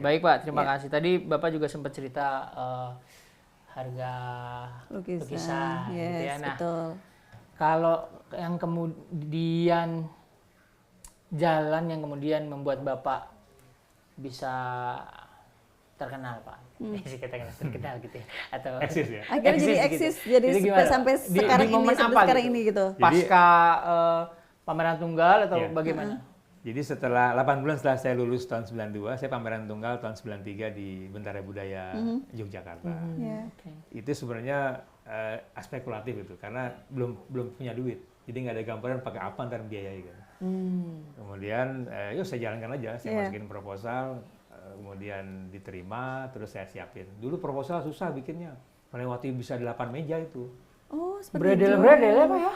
Baik Pak, terima kasih. Tadi Bapak juga sempat cerita harga lukisan gitu ya. Nah, betul. kalau yang kemudian jalan yang kemudian membuat Bapak bisa terkenal Pak, terkenal gitu ya, atau eksis ya. Akhirnya jadi eksis, gitu. jadi Gimana, sampai Pak? sekarang di momen ini, sampai apa sekarang gitu? ini gitu. Pasca pameran tunggal atau bagaimana? Jadi setelah 8 bulan setelah saya lulus tahun 92, saya pameran tunggal tahun 93 di Bentara Budaya Yogyakarta. Itu sebenarnya spekulatif itu, karena belum punya duit. Jadi nggak ada gambaran pakai apa ntar biayai kan. Kemudian, yuk saya jalankan aja, saya masukin proposal, kemudian diterima, terus saya siapin. Dulu proposal susah bikinnya, melewati bisa 8 meja itu. Oh, seperti itu. Bredel ya Pak ya?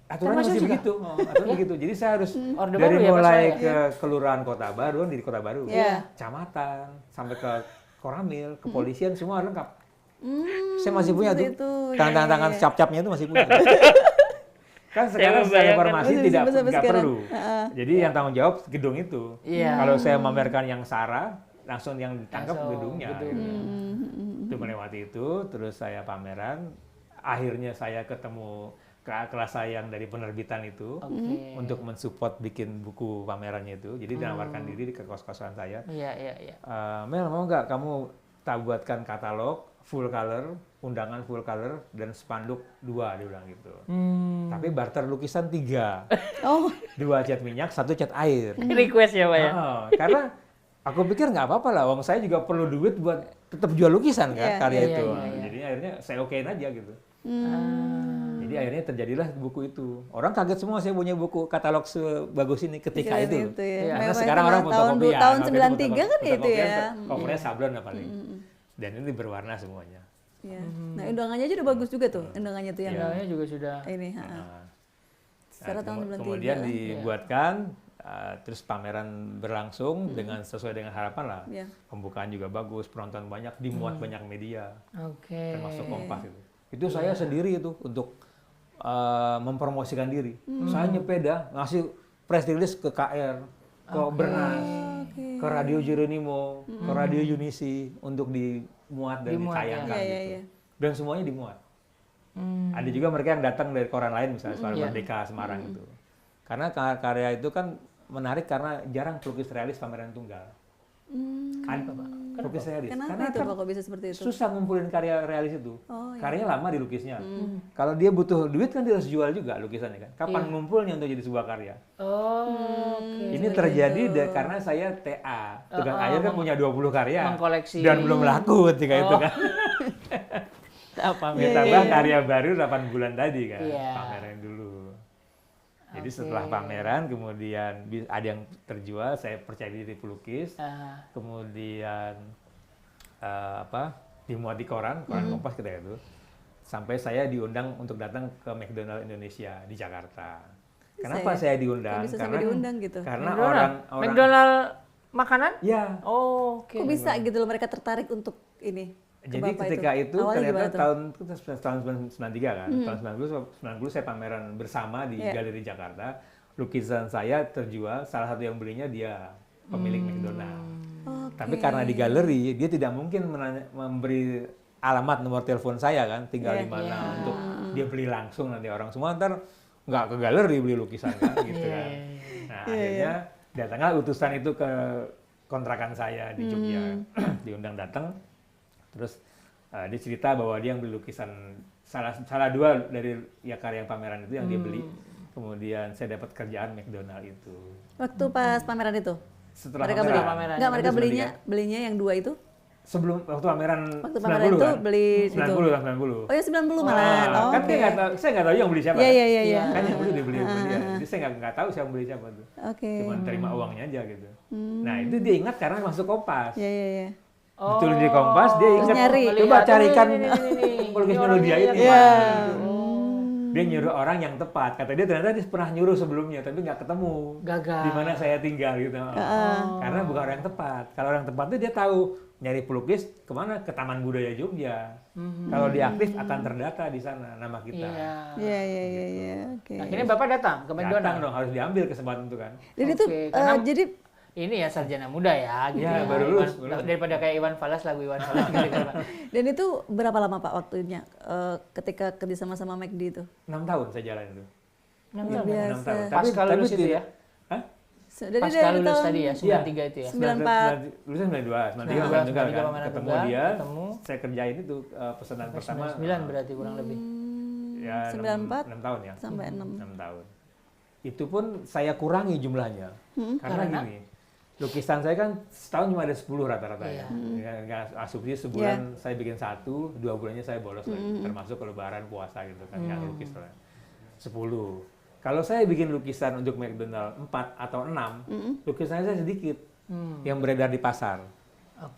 Aturannya masih begitu, aturan begitu. Jadi saya harus Orde dari baru ya, mulai Pak, ke kelurahan Kota Baru, di Kota Baru, Iya. kecamatan, sampai ke Koramil, kepolisian, semua lengkap. Saya masih punya tuh, itu, tangan-tangan cap-capnya itu masih punya. Kan sekarang secara informasi nggak perlu. Jadi yang tanggung jawab gedung itu. Kalau saya memamerkan yang SARA, langsung yang ditangkap gedungnya. Gitu. Itu melewati itu, terus saya pameran. Akhirnya saya ketemu kelas saya yang dari penerbitan itu untuk mensupport bikin buku pamerannya itu. Jadi ditawarkan diri ke kos-kosan saya. Mel, mau nggak kamu tak buatkan katalog full color, undangan full color, dan spanduk 2, dia bilang gitu. Tapi barter lukisan 3. 2 cat minyak, 1 cat air. Request ya Pak ya? Karena aku pikir nggak apa-apa lah, wong saya juga perlu duit buat tetap jual lukisan kan, karya itu. Jadi akhirnya saya okein aja gitu. Jadi akhirnya terjadilah buku itu. Orang kaget semua saya punya buku katalog sebagus ini ketika itu. Karena sekarang orang fotokopian. Tahun 93 kan itu ya. Covernya sablon lah paling. Dan ini berwarna semuanya. Nah, undangannya aja udah bagus juga tuh. Undangannya tuh yang undangannya juga sudah. Ini, secara tahun 93. Kemudian dibuatkan, terus pameran berlangsung dengan sesuai dengan harapan lah. Pembukaan juga bagus, penonton banyak, dimuat banyak media. Termasuk Kompas itu. Itu saya sendiri itu untuk mempromosikan diri. Saya nyepeda, ngasih press release ke KR, ke Bernas, ke Radio Jeronimo, ke Radio Unisi untuk dimuat dan ditayangkan gitu. Dan semuanya dimuat. Ada juga mereka yang datang dari koran lain, misalnya Suara Merdeka Semarang itu. Karena karya itu kan menarik karena jarang pelukis realis pameran tunggal. Pelukis realis. Kenapa itu kok bisa seperti itu? Susah ngumpulin karya realis itu. Karyanya lama dilukisnya. Kalau dia butuh duit kan dia harus jual juga lukisannya kan. Kapan ngumpulnya untuk jadi sebuah karya? Ini terjadi karena saya TA. Tukang air kan punya 20 karya. Mengkoleksi. Dan belum laku ketika itu kan. Ditambah karya baru 8 bulan tadi kan. Pameran dulu. Jadi setelah pameran kemudian ada yang terjual, saya percaya diri pelukis. Kemudian dimuat di koran Kompas ketika itu. Sampai saya diundang untuk datang ke McDonald Indonesia di Jakarta. Kenapa saya diundang? Karena diundang gitu. Karena orang McDonald makanan? Ya. Kok bisa gitu loh mereka tertarik untuk ini? Jadi ketika itu ternyata tahun 93 kan, tahun 90 saya pameran bersama di Galeri Jakarta, lukisan saya terjual, salah satu yang belinya dia pemilik McDonald. Tapi karena di galeri dia tidak mungkin memberi alamat nomor telepon saya kan, tinggal di mana untuk dia beli langsung, nanti orang semua ntar nggak ke galeri beli lukisan kan gitu kan. Nah akhirnya datanglah utusan itu ke kontrakan saya di Jogja, diundang datang. Terus dia cerita bahwa dia yang beli lukisan salah 2 dari karya pameran itu yang dia beli. Kemudian saya dapat kerjaan McDonald itu. Waktu pas pameran itu? Setelah mereka pameran. Enggak, mereka belinya yang 2 itu? Sebelum waktu pameran 90 itu kan? Beli 90. Oh ya 90 malah. Kan dia nggak tahu, saya nggak tahu yang beli siapa. Iya. Kan yang beli dia beli dia. Jadi saya nggak tahu siapa beli siapa tuh. Cuma terima uangnya aja gitu. Nah itu dia ingat karena masuk Kompas. Iya. Ditulis di Kompas, dia ingat. Nyari. Coba carikan pelukis Melodia ini. Dia nyuruh orang yang tepat. Kata dia ternyata dia pernah nyuruh sebelumnya, tapi nggak ketemu. Gagal. Di mana saya tinggal gitu. Karena bukan orang yang tepat. Kalau orang tepat itu dia tahu nyari pelukis kemana, ke Taman Budaya Jogja. Kalau dia aktif akan terdata di sana nama kita. Iya. Akhirnya Bapak datang ke McDonald. Datang dong, harus diambil kesempatan itu kan. Jadi itu jadi ini ya sarjana muda ya gitu ya. Baru lulus. Daripada kayak Iwan Fals, lagu Iwan Fals gitu kan Pak. Dan itu berapa lama Pak waktunya ketika kerja sama McD itu? 6 tahun saya jalan itu. 6 tahun. 6 tahun. Pas kalau lulus itu ya? Hah? Pas kalau lulus tadi ya, 93 itu ya? 94. Lulusnya 92 kan. Ketemu dia, saya kerjain itu pesanan pertama. 99 berarti kurang lebih. Ya 94 6 tahun ya. Sampai 6 tahun. Itu pun saya kurangi jumlahnya. Karena gini, lukisan saya kan setahun cuma ada 10 rata-rata ya. Asumsi sebulan saya bikin 1, 2 bulannya saya bolos lagi. Termasuk lebaran, puasa gitu kan, nggak lukis lah. 10. Kalau saya bikin lukisan untuk McDonald 4 atau 6, lukisan saya sedikit yang beredar di pasar.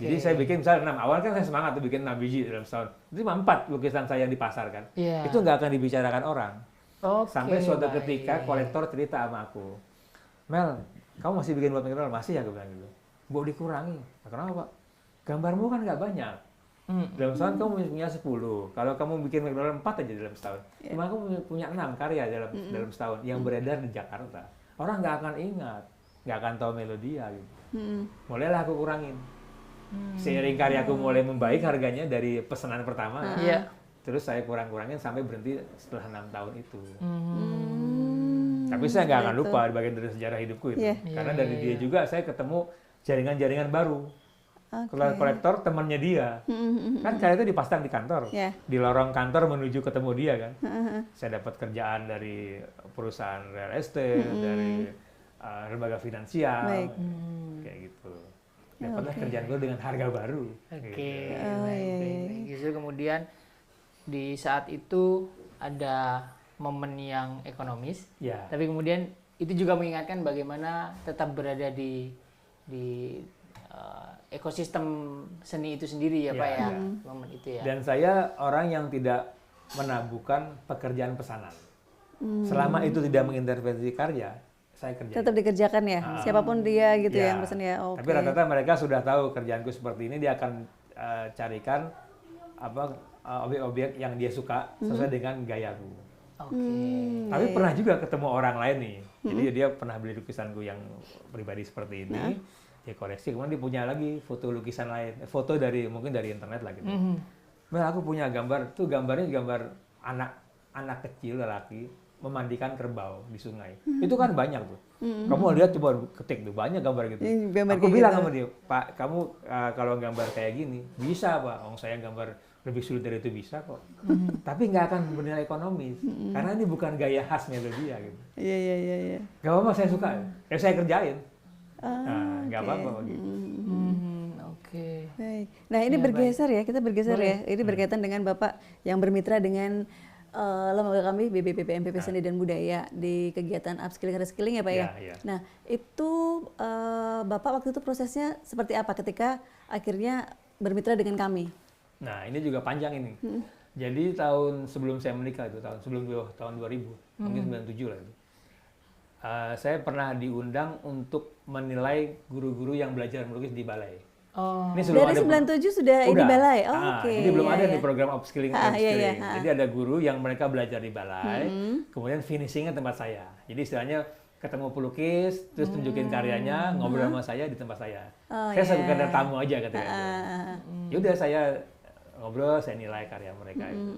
Jadi saya bikin misalnya 6, awal kan saya semangat tuh bikin 6 biji dalam setahun. Itu cuma 4 lukisan saya yang di pasar kan. Itu nggak akan dibicarakan orang. Sampai suatu ketika kolektor cerita sama aku, Mel, kamu masih bikin buat McDonald? Masih ya, aku bilang gitu. Mau dikurangi. Nah, kenapa Pak? Gambarmu kan nggak banyak. Dalam setahun kamu punya 10. Kalau kamu bikin McDonald 4 aja dalam setahun. Cuma kamu punya 6 karya dalam setahun yang beredar di Jakarta. Orang nggak akan ingat. Nggak akan tahu Melodia gitu. Mulailah aku kurangin. Seiring karyaku mulai membaik harganya dari pesanan pertama. Terus saya kurang-kurangin sampai berhenti setelah 6 tahun itu. Tapi saya nggak akan lupa bagian dari sejarah hidupku itu. Karena dari dia juga saya ketemu jaringan-jaringan baru. Kolektor temannya dia. Kan karya itu dipasang di kantor. Di lorong kantor menuju ketemu dia kan. Saya dapat kerjaan dari perusahaan real estate, dari lembaga finansial. Kayak gitu. Dapatlah kerjaan gue dengan harga baru. Justru kemudian di saat itu ada momen yang ekonomis, tapi kemudian itu juga mengingatkan bagaimana tetap berada di ekosistem seni itu sendiri ya Pak ya, momen itu ya. Dan saya orang yang tidak menabuhkan pekerjaan pesanan. Selama itu tidak mengintervensi karya, saya kerjain. Tetap dikerjakan ya, siapapun dia gitu yang pesan ya. Tapi rata-rata mereka sudah tahu kerjaanku seperti ini, dia akan carikan objek-objek yang dia suka sesuai dengan gayaku. Tapi pernah juga ketemu orang lain nih. Jadi dia pernah beli lukisanku yang pribadi seperti ini, dia koleksi. Kemudian dia punya lagi foto lukisan lain, foto mungkin dari internet lah gitu. Mel, aku punya gambar, tuh gambarnya gambar anak kecil lelaki memandikan kerbau di sungai. Itu kan banyak tuh. Kamu lihat coba ketik tuh, banyak gambar gitu. Aku bilang sama dia, Pak, kamu kalau gambar kayak gini bisa Pak. Saya gambar lebih sulit dari itu bisa kok. Tapi nggak akan bernilai ekonomis. Karena ini bukan gaya khas Melodia gitu. Iya. Gak apa-apa, saya suka. Ya saya kerjain. Nggak apa-apa gitu. Baik. Nah ini bergeser ya, kita bergeser ya. Ini berkaitan dengan Bapak yang bermitra dengan lembaga kami BPMPP Seni dan Budaya di kegiatan upskilling reskilling ya Pak ya. Nah itu Bapak waktu itu prosesnya seperti apa ketika akhirnya bermitra dengan kami? Nah ini juga panjang ini. Jadi sebelum saya menikah itu tahun 2000, mungkin 97 lah itu. Saya pernah diundang untuk menilai guru-guru yang belajar melukis di balai. Ini dari 97 sudah di balai. Jadi belum ada di program upskilling. Jadi ada guru yang mereka belajar di balai, kemudian finishingnya tempat saya. Jadi istilahnya ketemu pelukis, terus tunjukin karyanya, ngobrol sama saya di tempat saya. Saya sekedar tamu aja ketika itu. Ya udah saya ngobrol, saya nilai karya mereka itu.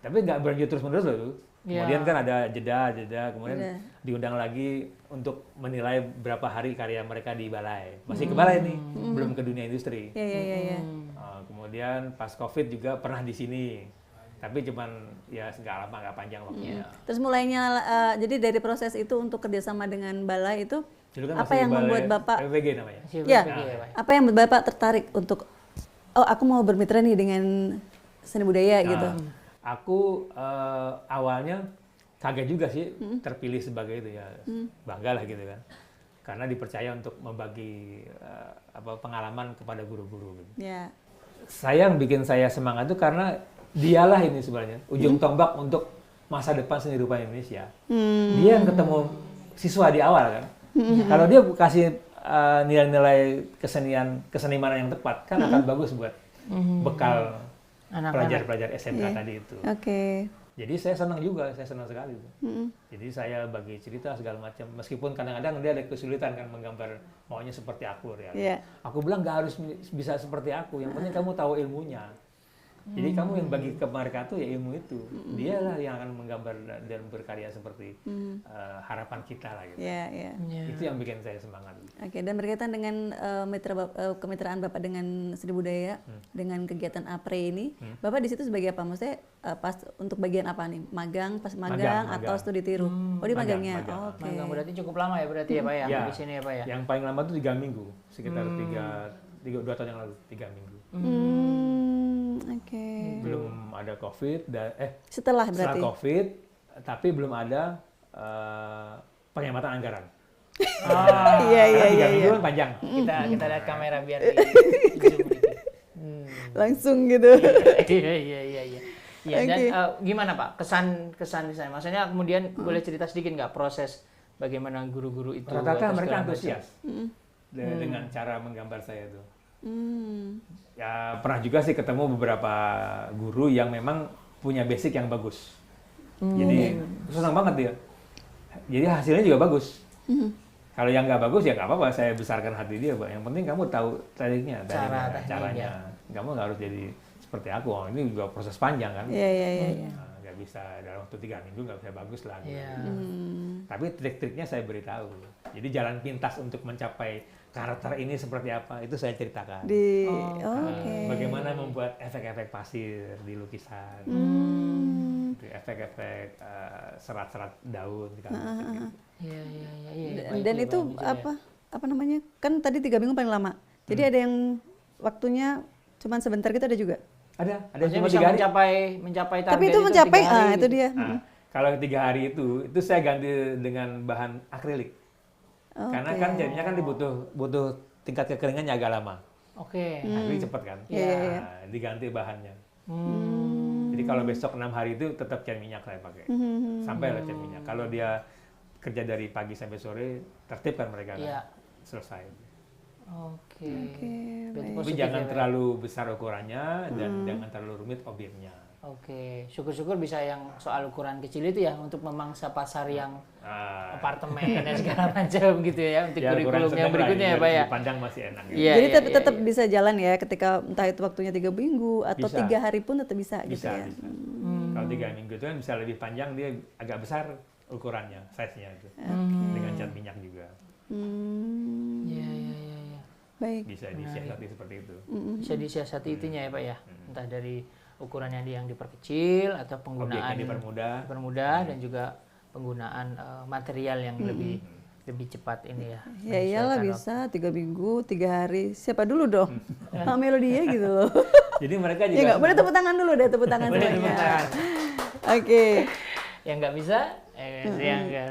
Tapi nggak berlanjut terus-menerus loh tuh. Kemudian kan ada jeda, kemudian diundang lagi untuk menilai berapa hari karya mereka di balai. Masih ke balai nih, belum ke dunia industri. Kemudian pas COVID juga pernah di sini. Tapi cuman ya nggak lama, nggak panjang waktunya. Terus mulainya, jadi dari proses itu untuk kerjasama dengan balai itu, apa yang membuat Bapak, PVG namanya. Apa yang membuat Bapak tertarik untuk, aku mau bermitra nih dengan seni budaya gitu? Aku awalnya kaget juga sih terpilih sebagai itu ya, bangga lah gitu kan. Karena dipercaya untuk membagi pengalaman kepada guru-guru. Gitu. Saya yang bikin saya semangat itu karena dialah ini sebenarnya ujung tombak untuk masa depan seni rupa Indonesia. Dia yang ketemu siswa di awal kan. Kalau dia kasih nilai-nilai kesenimanan yang tepat kan akan bagus buat bekal pelajar-pelajar SMK tadi itu. Jadi saya senang juga, saya senang sekali. Jadi saya bagi cerita segala macam, meskipun kadang-kadang dia ada kesulitan kan menggambar maunya seperti aku ya. Yeah. Aku bilang nggak harus bisa seperti aku, yang penting kamu tahu ilmunya. Jadi kamu yang bagi ke mereka tuh ya ilmu itu, dialah yang akan menggambar dan berkarya seperti harapan kita lah gitu. Itu yang bikin saya semangat. Oke, dan berkaitan dengan kemitraan Bapak dengan seni budaya, dengan kegiatan APRE ini, Bapak di situ sebagai apa? Maksudnya pas untuk bagian apa nih? Magang, pas magang atau studi tiru? Oh di magangnya. Magang. Oke. Magang berarti cukup lama ya berarti ya Pak ya di sini ya Pak ya. Yang paling lama itu 3 minggu, sekitar 2 tahun yang lalu, 3 minggu. Oke. Belum ada COVID setelah COVID, tapi belum ada penghematan anggaran. Iya. Minggu kan panjang. Kita lihat kamera biar di zoom gitu. Langsung gitu. Iya. Ya, dan gimana Pak kesan di sana? Maksudnya kemudian boleh cerita sedikit nggak proses bagaimana guru-guru itu? Rata-rata mereka antusias dengan cara menggambar saya itu. Ya pernah juga sih ketemu beberapa guru yang memang punya basic yang bagus. Jadi senang banget dia. Jadi hasilnya juga bagus. Kalau yang nggak bagus ya nggak apa-apa, saya besarkan hati dia, Pak. Yang penting kamu tahu tekniknya, caranya. Kamu nggak harus jadi seperti aku. Oh, ini juga proses panjang kan. Iya. Nggak bisa dalam waktu 3 minggu nggak bisa bagus lah. Tapi trik-triknya saya beritahu. Jadi jalan pintas untuk mencapai karakter ini seperti apa itu saya ceritakan. Bagaimana membuat efek-efek pasir di lukisan, efek-efek serat-serat daun. Iya. Dan itu apa namanya? Kan tadi 3 minggu paling lama. Jadi ada yang waktunya cuma sebentar gitu ada juga. Ada cuma bisa mencapai target. Tapi itu mencapai, itu dia. Kalau 3 hari itu saya ganti dengan bahan akrilik. Karena kan jadinya kan butuh tingkat kekeringannya agak lama. Akrilik cepat kan. Diganti bahannya. Jadi kalau besok 6 hari itu tetap cat minyak saya pakai. Sampai lah cat minyak. Kalau dia kerja dari pagi sampai sore, tertib kan mereka kan. Selesai. Tapi jangan terlalu besar ukurannya dan jangan terlalu rumit obyeknya. Syukur-syukur bisa yang soal ukuran kecil itu ya untuk memangsa pasar yang apartemen dan segala macam gitu ya untuk kurikulum yang berikutnya ya Pak ya. Dipandang masih enak. Jadi tetap bisa jalan ya ketika entah itu waktunya 3 minggu atau 3 hari pun tetap bisa gitu ya. Kalau 3 minggu itu kan bisa lebih panjang, dia agak besar ukurannya, size-nya itu. Dengan cat minyak juga. Iya. Baik. Bisa disiasati seperti itu. Bisa disiasati itunya ya Pak ya. Entah dari ukurannya yang diperkecil atau penggunaan dipermudah dan juga penggunaan material yang lebih cepat ini ya. Ya iyalah bisa 3 minggu, 3 hari. Siapa dulu dong? Melodia gitu loh. Jadi mereka juga nggak boleh tepuk tangan dulu deh, tepuk tangan semuanya. Oke. Yang nggak bisa, yang enggak.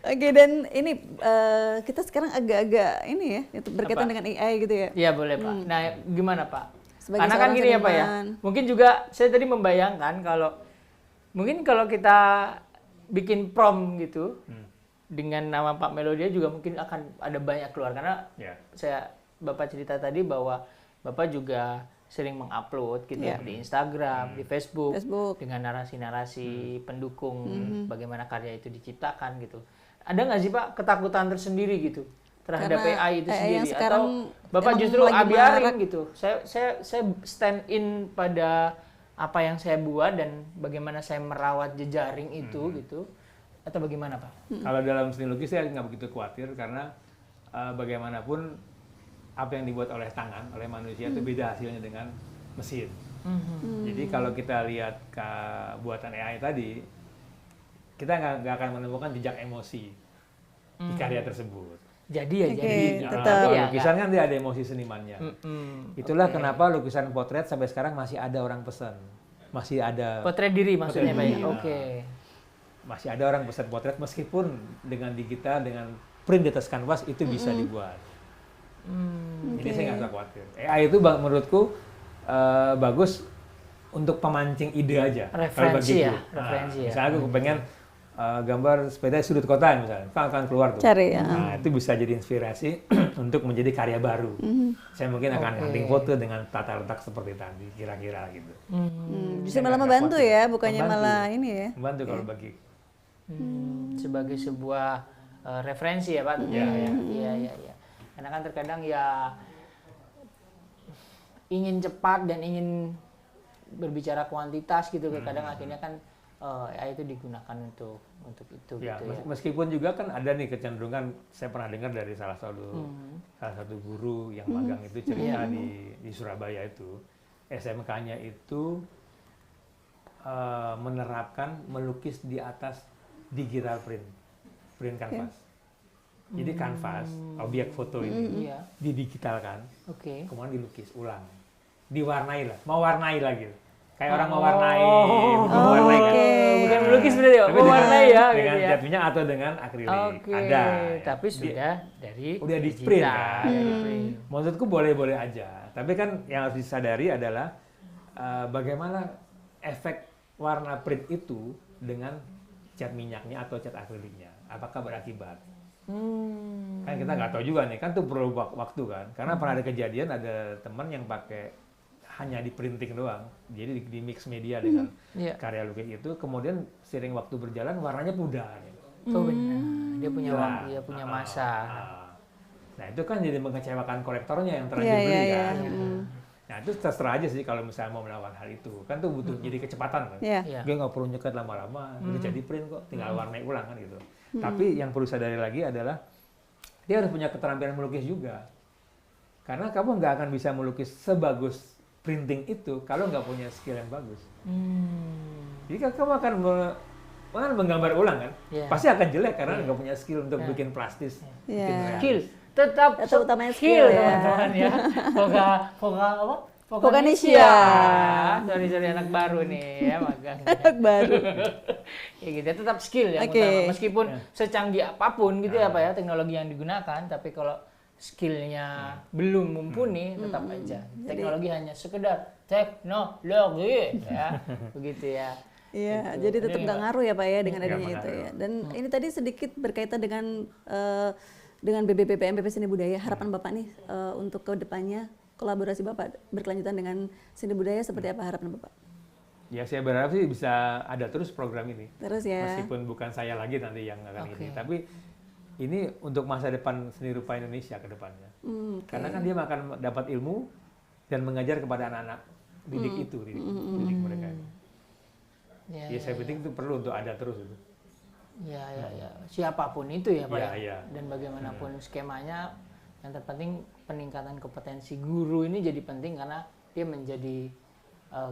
Oke, dan ini kita sekarang agak-agak ini ya, berkaitan dengan AI gitu ya. Iya boleh Pak. Nah gimana Pak? Sebagai karena kan gini ya Pak ya, mungkin juga saya tadi membayangkan mungkin kalau kita bikin prompt gitu dengan nama Pak Melodia juga mungkin akan ada banyak keluar karena Bapak cerita tadi bahwa Bapak juga sering mengupload gitu ya di Instagram, di Facebook dengan narasi-narasi pendukung bagaimana karya itu diciptakan gitu. Ada nggak sih Pak ketakutan tersendiri gitu terhadap AI itu sendiri atau Bapak justru biarin gitu? Saya stand in pada apa yang saya buat dan bagaimana saya merawat jejaring itu gitu atau bagaimana Pak? Kalau dalam seni lukis saya nggak begitu khawatir karena bagaimanapun apa yang dibuat oleh tangan oleh manusia itu beda hasilnya dengan mesin. Jadi kalau kita lihat ke buatan AI tadi, kita nggak akan menemukan jejak emosi di karya tersebut. Jadi kalau lukisan kan dia ada emosi senimannya. Itulah kenapa lukisan potret sampai sekarang masih ada orang pesan, masih ada potret diri maksudnya Pak ya. Masih ada orang pesan potret meskipun dengan digital, dengan print di atas kanvas itu bisa dibuat. Jadi saya nggak usah khawatir. AI itu menurutku bagus untuk pemancing ide aja. Referensi ya. Misalnya aku pengen gambar sepeda sudut kota misalnya, kan akan keluar tuh. Cari ya. Nah, itu bisa jadi inspirasi untuk menjadi karya baru. Saya mungkin akan hunting foto dengan tata letak seperti tadi, kira-kira gitu. Justru malah membantu ya, bukannya malah ini ya. Membantu kalau bagi. Sebagai sebuah referensi ya Pak. Iya. Karena kan terkadang ya ingin cepat dan ingin berbicara kuantitas gitu, kadang akhirnya kan ya itu digunakan untuk itu Ya, gitu ya. meskipun juga kan ada nih kecenderungan, saya pernah dengar dari salah satu guru yang magang itu cerita di Surabaya itu, SMK-nya itu menerapkan melukis di atas digital print canvas. Jadi kanvas, objek foto ini didigitalkan, kemudian dilukis ulang, diwarnai lah, mewarnai lagi. Kayak orang mewarnai, kan? Bukan melukis berarti ya, mewarnai ya. Dengan gitu ya. cat minyak atau dengan akrilik. Ada. Tapi sudah udah di print kan. Maksudku boleh-boleh aja. Tapi kan yang harus disadari adalah bagaimana efek warna print itu dengan cat minyaknya atau cat akriliknya. Apakah berakibat? Kan kita nggak tahu juga nih, kan tuh perlu waktu kan. Karena pernah ada kejadian, ada teman yang pakai hanya di printing doang, jadi di mix media dengan karya lukis itu, kemudian seiring waktu berjalan warnanya pudar. Oh benar, dia punya masa. Nah itu kan jadi mengecewakan kolektornya yang terlanjur beli kan. Nah itu terserah aja sih kalau misalnya mau melakukan hal itu, kan tuh butuh jadi kecepatan kan. Dia nggak perlu nyekat lama-lama, udah jadi print kok, tinggal warnai ulang kan gitu. Tapi yang perlu sadari lagi adalah dia harus punya keterampilan melukis juga, karena kamu nggak akan bisa melukis sebagus printing itu kalau nggak punya skill yang bagus. Jadi kamu akan menggambar ulang kan, pasti akan jelek karena nggak punya skill untuk bikin plastis. Skill tetap utamanya skill ya, teman-teman ya. Apa? Vokanesia. Sorry anak baru nih ya magang. Anak baru. Ya gitu, tetap skill yang utama. Meskipun secanggih apapun gitu ya Pak ya teknologi yang digunakan, tapi kalau skillnya belum mumpuni, tetap aja. Teknologi hanya sekedar teknologi, ya, begitu ya. Iya, jadi tetap nggak ngaruh ya Pak ya dengan adanya itu ya. Dan ini tadi sedikit berkaitan dengan BBPPM PP Seni Budaya. Harapan Bapak nih untuk ke depannya kolaborasi Bapak berkelanjutan dengan seni budaya seperti apa harapan Bapak? Ya saya berharap sih bisa ada terus program ini. Terus ya. Meskipun bukan saya lagi nanti yang akan ini, tapi ini untuk masa depan seni rupa Indonesia ke depannya. Karena kan dia akan dapat ilmu dan mengajar kepada anak-anak didik mereka. Ya saya pikir itu perlu untuk ada terus itu. Ya. Siapapun itu ya Pak ya. Dan bagaimanapun skemanya, yang terpenting peningkatan kompetensi guru ini jadi penting karena dia menjadi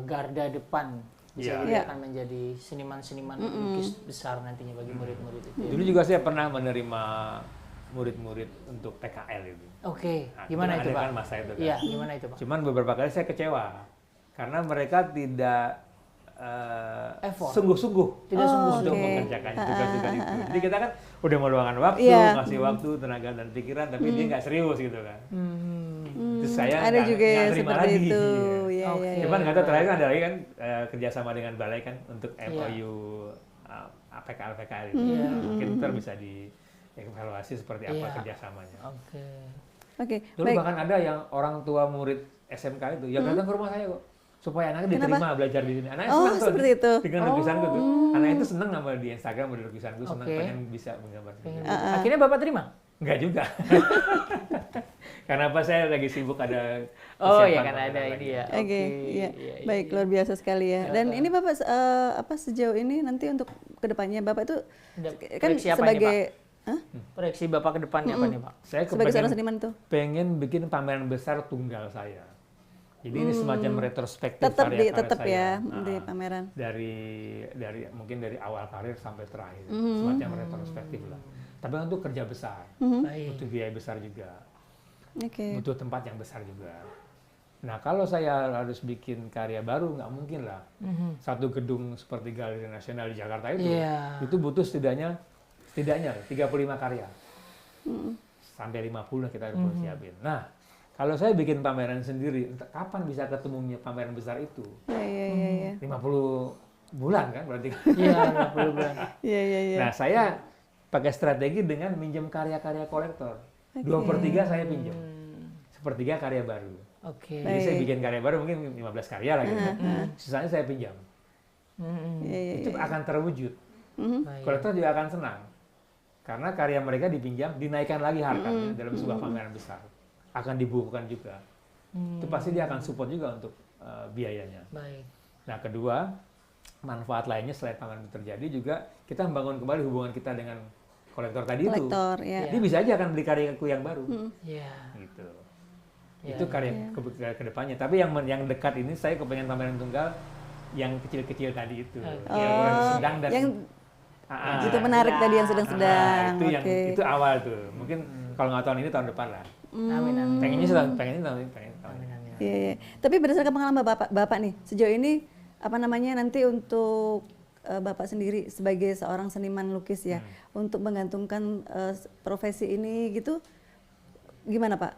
garda depan. Bisa jadi akan menjadi seniman-seniman lukis besar nantinya bagi murid-murid itu. Dulu juga saya pernah menerima murid-murid untuk PKL itu. Nah, gimana itu Pak? Kan masa itu kan. Iya, gimana itu Pak? Cuman beberapa kali saya kecewa karena mereka tidak sungguh-sungguh untuk mengerjakan tugas-tugas itu. Jadi kita kan udah meluangkan waktu, ngasih waktu, tenaga dan pikiran, tapi dia nggak serius gitu kan. Terus saya ada juga yang terima seperti lagi. itu. Cuman nggak tahu terakhir kan ada lagi kan kerjasama dengan balai kan untuk MOU PKL itu. Mungkin ntar bisa dievaluasi seperti apa kerjasamanya. Oke. Dulu bahkan ada yang orang tua murid SMK itu yang datang ke rumah saya kok, supaya anaknya diterima belajar di sini. Anaknya senang seperti itu. Dengan lukisanku tuh. Anaknya itu senang sama di Instagram ada lukisanku, senang pengen bisa menggambar. Akhirnya Bapak terima? Enggak juga. Karena apa, saya lagi sibuk ada karena ada ini ya. Baik, luar biasa sekali ya. Dan ini Bapak sejauh ini nanti untuk kedepannya Bapak itu kan sebagai proyeksi Bapak ke depannya apa nih Pak? Saya sebagai seorang seniman tuh pengen bikin pameran besar tunggal saya. Jadi ini semacam retrospektif tetap saya. Ya di pameran. Dari mungkin dari awal karir sampai terakhir. Semacam retrospektif lah. Tapi untuk kerja besar. Butuh biaya besar juga. Butuh tempat yang besar juga. Nah, kalau saya harus bikin karya baru, nggak mungkin lah. Satu gedung seperti Galeri Nasional di Jakarta itu butuh setidaknya 35 karya. Sampai 50 kita harus siapin. Nah, kalau saya bikin pameran sendiri, kapan bisa ketemunya pameran besar itu? 50 bulan kan berarti. Iya, 20 bulan. Iya. Nah, saya pakai strategi dengan minjem karya-karya kolektor. 2/3 saya pinjam. 1/3 karya baru. Oke. Jadi saya bikin karya baru mungkin 15 karya lah gitu. Sisanya saya pinjam. Itu akan terwujud. Kolektor juga akan senang. Karena karya mereka dipinjam, dinaikkan lagi harganya dalam sebuah pameran besar. Akan dibukukan juga. Itu pasti dia akan support juga untuk biayanya. Baik. Nah, kedua, manfaat lainnya selain pameran itu terjadi juga kita membangun kembali hubungan kita dengan kolektor tadi itu. Ya. Dia bisa aja akan beli karyaku yang baru. Iya. Gitu. Itu karya ke depannya. Tapi yang dekat ini saya kepengen pameran tunggal yang kecil-kecil tadi itu. Yang sedang dan yang itu menarik tadi yang sedang-sedang. Itu awal tuh. Mungkin kalau nggak tahun ini tahun depan lah. Amin. Pengen tahun ini. Iya. Tapi berdasarkan pengalaman Bapak nih, sejauh ini nanti untuk Bapak sendiri sebagai seorang seniman lukis ya, untuk menggantungkan profesi ini gitu, gimana Pak?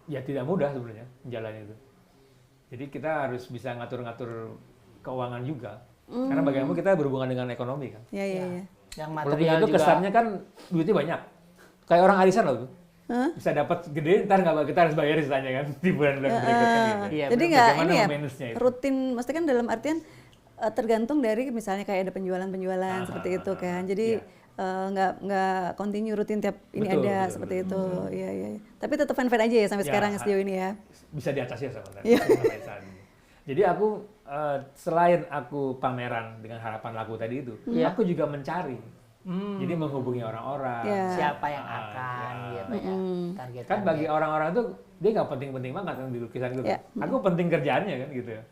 Ya tidak mudah sebenarnya jalan itu. Jadi kita harus bisa ngatur-ngatur keuangan juga. Karena bagaimana kita berhubungan dengan ekonomi kan. Iya. Yang material itu juga. kesannya kan duitnya banyak. Kayak orang arisan loh tuh. Bisa dapat gede, ntar nggak kita harus bayar sisanya kan di bulan-bulan berikutnya gitu. Iya, jadi nggak ini ya rutin, maksudnya kan dalam artian tergantung dari misalnya kayak ada penjualan seperti itu kan. Jadi nggak continue rutin tiap ini ada seperti itu. Iya. Tapi tetap fan-fan aja ya sampai sekarang sejauh ini ya. Bisa diatasi ya sama Jadi aku selain aku pameran dengan harapan laku tadi itu, aku juga mencari. Jadi menghubungi orang-orang. Siapa yang akan gitu ya. Target. Kan bagi orang-orang itu dia nggak penting-penting banget kan di lukisan gitu. Aku penting kerjaannya kan gitu ya.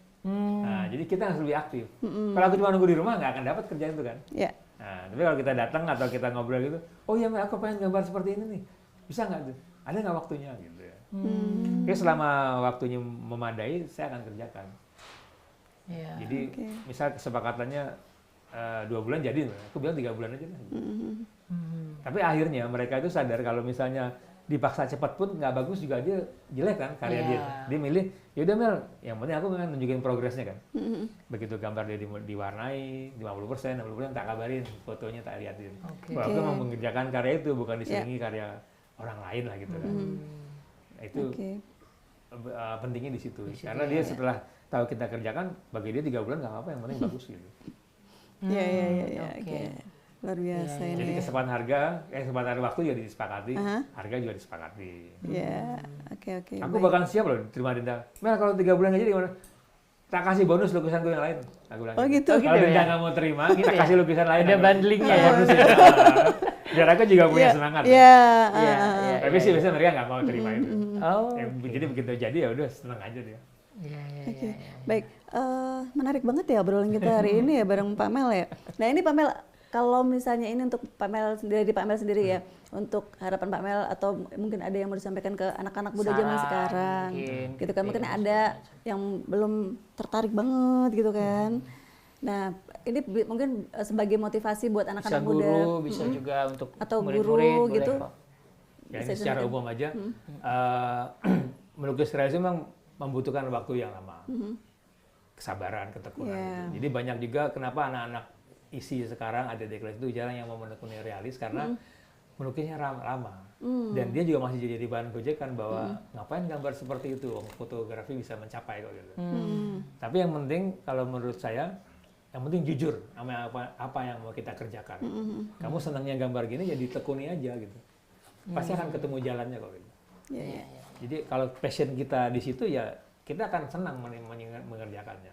Nah, jadi kita harus lebih aktif. Kalau aku cuma nunggu di rumah nggak akan dapat kerjaan itu kan. Nah, tapi kalau kita datang atau kita ngobrol gitu, oh iya aku pengen gambar seperti ini nih, bisa nggak tuh? Ada nggak waktunya gitu ya? Oke, selama waktunya memadai, saya akan kerjakan. Jadi misal kesepakatannya 2 bulan jadi, aku bilang 3 bulan aja lah. Tapi akhirnya mereka itu sadar kalau misalnya dipaksa cepat pun nggak bagus juga dia jelek kan karya dia. Dia milih, yaudah Mel, yang penting aku kan nunjukin progresnya kan. Begitu gambar dia diwarnai 50%, 60% tak kabarin, fotonya tak liatin. Bahwa aku mau mengerjakan karya itu bukan diselingi karya orang lain lah gitu kan. Itu pentingnya di situ. Karena dia setelah tahu kita kerjakan, bagi dia 3 bulan nggak apa-apa, yang penting bagus gitu. Iya. Luar biasa ini. Jadi kesempatan waktu juga disepakati, harga juga disepakati. Iya, oke. Aku bahkan siap loh terima denda. Mel kalau 3 bulan aja gimana? Tak kasih bonus lukisanku yang lain. Aku bilang. Gitu. Kalau denda nggak mau terima, tak kasih lukisan lain. Ada bundlingnya ya. Biar aku juga punya semangat. Iya. Tapi sih biasanya mereka nggak mau terima itu. Jadi begitu jadi ya udah senang aja dia. Oke. Baik, menarik banget ya obrolan kita hari ini ya bareng Pak Mel ya. Nah ini Pak Mel, kalau misalnya ini untuk Pak Mel sendiri ya, untuk harapan Pak Mel atau mungkin ada yang mau disampaikan ke anak-anak muda zaman sekarang, gitu kan, mungkin ada yang belum tertarik banget gitu kan. Nah ini mungkin sebagai motivasi buat anak-anak muda. Bisa guru, bisa juga untuk atau murid-murid, guru gitu. Ya ini secara umum aja, melukis realisme memang membutuhkan waktu yang lama, kesabaran, ketekunan. Jadi banyak juga kenapa anak-anak isi sekarang ada di kelas itu jarang yang mau menekuni realis karena melukisnya lama. Dan dia juga masih jadi bahan gojekan bahwa ngapain gambar seperti itu, fotografi bisa mencapai kok gitu. Tapi yang penting kalau menurut saya, yang penting jujur sama apa yang mau kita kerjakan. Kamu senangnya gambar gini ya ditekuni aja gitu. Pasti akan ketemu jalannya kok gitu. Jadi kalau passion kita di situ ya kita akan senang mengerjakannya.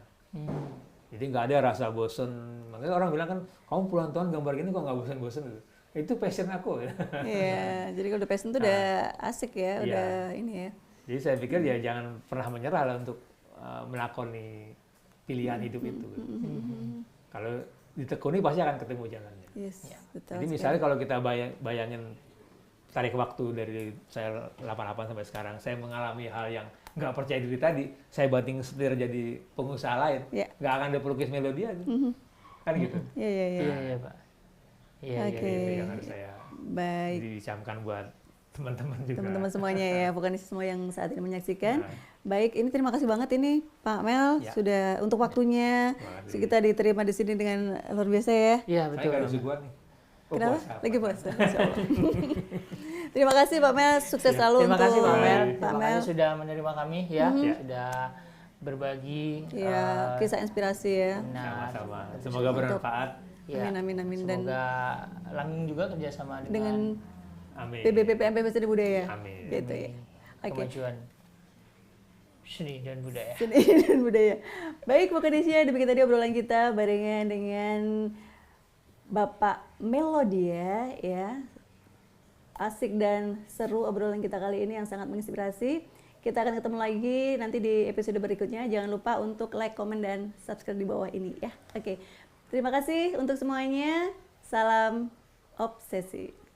Jadi nggak ada rasa bosen. Makanya orang bilang kan, kamu puluhan tahun gambar gini kok nggak bosen-bosen gitu. Itu passion aku. Iya, jadi kalau udah passion tuh udah asik ya, udah ini ya. Jadi saya pikir ya jangan pernah menyerah lah untuk melakoni pilihan hidup itu. Kalau ditekuni pasti akan ketemu jalannya. Betul. Jadi misalnya kalau kita bayangin tarik waktu dari saya 88 sampai sekarang, saya mengalami hal yang nggak percaya diri tadi, saya banting setir jadi pengusaha lain, nggak akan ada pelukis melodi aja, kan gitu. Iya Pak. Oke. Itu yang harus saya dicamkan buat teman-teman juga. Teman-teman semuanya ya, bukan semua yang saat ini menyaksikan. Baik, ini terima kasih banget ini Pak Mel sudah untuk waktunya kita diterima di sini dengan luar biasa ya. Iya betul. Saya suguhan nih. Kenapa? Lagi puasa. Terima kasih Pak Mel, sukses selalu Terima kasih Pak Mel. Pak Terima Mel kasih sudah menerima kami ya, sudah berbagi kisah inspirasi ya. Sama-sama. Semoga bermanfaat. Ya. Amin. Semoga langgeng juga kerjasama dengan Amin. BBPPM Seni Budaya. Amin. Gitu ya. Kemajuan seni dan budaya. Seni dan budaya. Baik, Bu Kadesya, demikian tadi obrolan kita barengan dengan Bapak Melodia ya. Asik dan seru obrolan kita kali ini yang sangat menginspirasi. Kita akan ketemu lagi nanti di episode berikutnya. Jangan lupa untuk like, komen, dan subscribe di bawah ini ya. Oke. Terima kasih untuk semuanya. Salam obsesi.